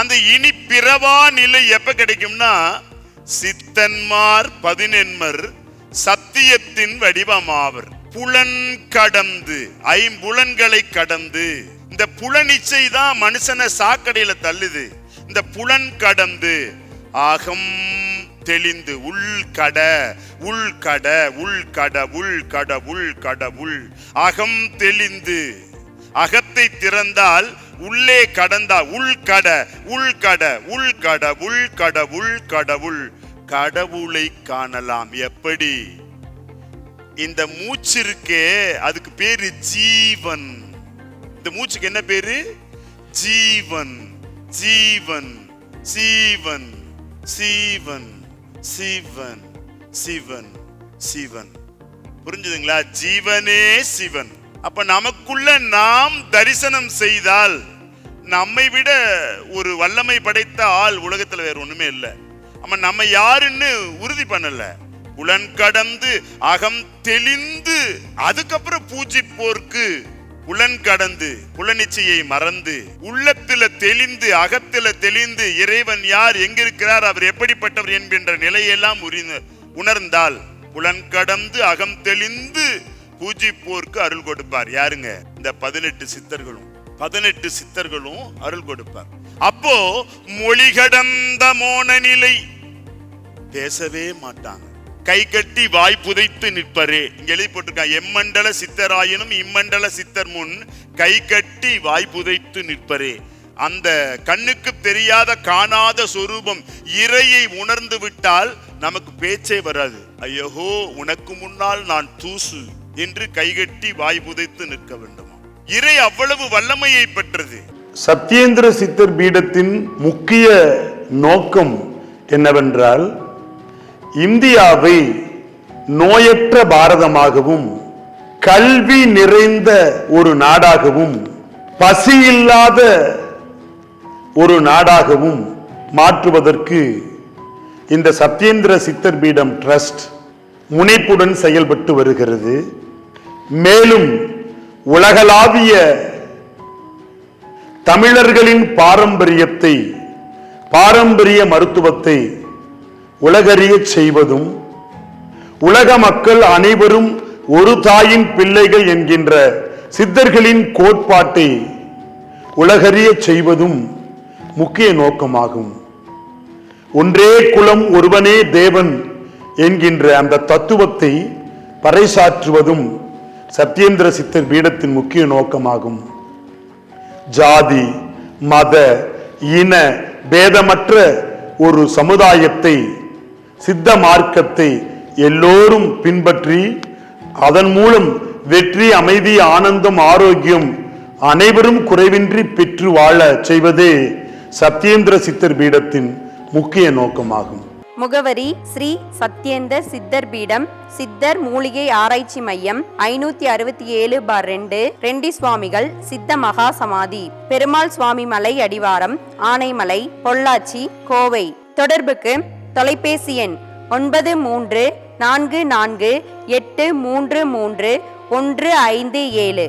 அந்த இனி பிறவா நிலை எப்ப கிடைக்கும்னா, சித்தன்மார் 11 சத்தியத்தின் வடிவமாவர். புலன் கடந்து, ஐம்புலன்களை கடந்து, இந்த புலனிச்சை தான் மனுஷனை சாக்கடையில தள்ளுது. இந்த புலன் கடந்து அகம் தெளிந்து, உள்கட உள்கட உள்கட உள்கட உள்கடவுள் அகம் தெளிந்து, அகத்தை திறந்தால் உள்ளே கடந்தா உள்கட உள்கட உள்கட உள்கட உள்கடவுள் கடவுளை காணலாம். எப்படி? இந்த மூச்சு இருக்கே, அதுக்கு பேரு ஜீவன். இந்த மூச்சுக்கு என்ன பேரு? ஜீவன். ஜீவன் ஜீவன் சீவன் சிவன் சிவன் சிவன். புரிஞ்சுதுங்களா? ஜீவனே சிவன். அப்ப நமக்குள்ள நாம் தரிசனம் செய்தால் நம்மை விட ஒரு வல்லமை படைத்த ஆள் உலகத்துல வேற ஒண்ணுமே இல்லை. நம்ம யாருன்னு உறுதி பண்ணல. புலன் கடந்து அகம் தெளிந்து, அதுக்கப்புறம் பூஜிப்போர்க்கு புலன் கடந்து புலனிச்சையை மறந்து உள்ளத்துல தெளிந்து அகத்துல தெளிந்து இறைவன் யார், எங்கிருக்கிறார், அவர் எப்படிப்பட்டவர் என்கின்ற நிலையெல்லாம் உணர்ந்தால் புலன் கடந்து அகம் தெளிந்து பூஜிப்போர்க்கு அருள் கொடுப்பார். யாருங்க? இந்த 18 சித்தர்களும். 18 சித்தர்களும் அருள் கொடுப்பார். அப்போ மொழி கடந்த மோன நிலை, பேசவே மாட்டாங்க. கை கட்டி வாய் புதைத்து நிற்பரே. இங்க எழுதி போட்டிருக்காங்க, எம்மண்டல சித்தராயினும் இம்மண்டல சித்தர் முன் கை கட்டி வாய் புதைத்து நிற்பரே. அந்த கண்ணுக்கு தெரியாத காணாத சொரூபம் இறையை உணர்ந்து விட்டால் நமக்கு பேச்சே வராது. ஐயோ உனக்கு முன்னால் நான் தூசு என்று கைகட்டி வாய் புதைத்து நிற்க வேண்டுமா? இறை அவ்வளவு வல்லமையை பெற்றது. சத்யேந்திர சித்தர் பீடத்தின் முக்கிய நோக்கம் என்னவென்றால், இந்தியாவை நோயற்ற பாரதமாகவும் கல்வி நிறைந்த ஒரு நாடாகவும் பசியில்லாத ஒரு நாடாகவும் மாற்றுவதற்கு இந்த சத்யேந்திர சித்தர் பீடம் ட்ரஸ்ட் முனைப்புடன் செயல்பட்டு வருகிறது. மேலும் உலகளாவிய தமிழர்களின் பாரம்பரியத்தை, பாரம்பரிய மருத்துவத்தை உலகறிய செய்வதும், உலக மக்கள் அனைவரும் ஒரு தாயின் பிள்ளைகள் என்கின்ற சித்தர்களின் கோட்பாட்டை உலகறிய செய்வதும் முக்கிய நோக்கமாகும். ஒன்றே குலம் ஒருவனே தேவன் என்கின்ற அந்த தத்துவத்தை பறைசாற்றுவதும் சத்யேந்திர சித்தர் பீடத்தின் முக்கிய நோக்கமாகும். ஜாதி மத இன பேதமற்ற ஒரு சமுதாயத்தை, சித்த மார்க்கத்தை எல்லோரும் பின்பற்றி அதன் மூலம் வெற்றி, அமைதி, ஆனந்தம், ஆரோக்கியம் அனைவரும் குறைவின்றி பெற்று வாழ செய்வதே சத்யேந்திர சித்தர் பீடத்தின் முக்கிய நோக்கமாகும். முகவரி: ஸ்ரீ சத்யேந்தர் சித்தர் பீடம், சித்தர் மூலிகை ஆராய்ச்சி மையம், 567/2, ரெண்டி சுவாமிகள் சித்த மகா சமாதி, பெருமாள் சுவாமி மலை அடிவாரம், ஆனைமலை, பொள்ளாச்சி, கோவை. தொடர்புக்கு தொலைபேசி எண் 9344833157.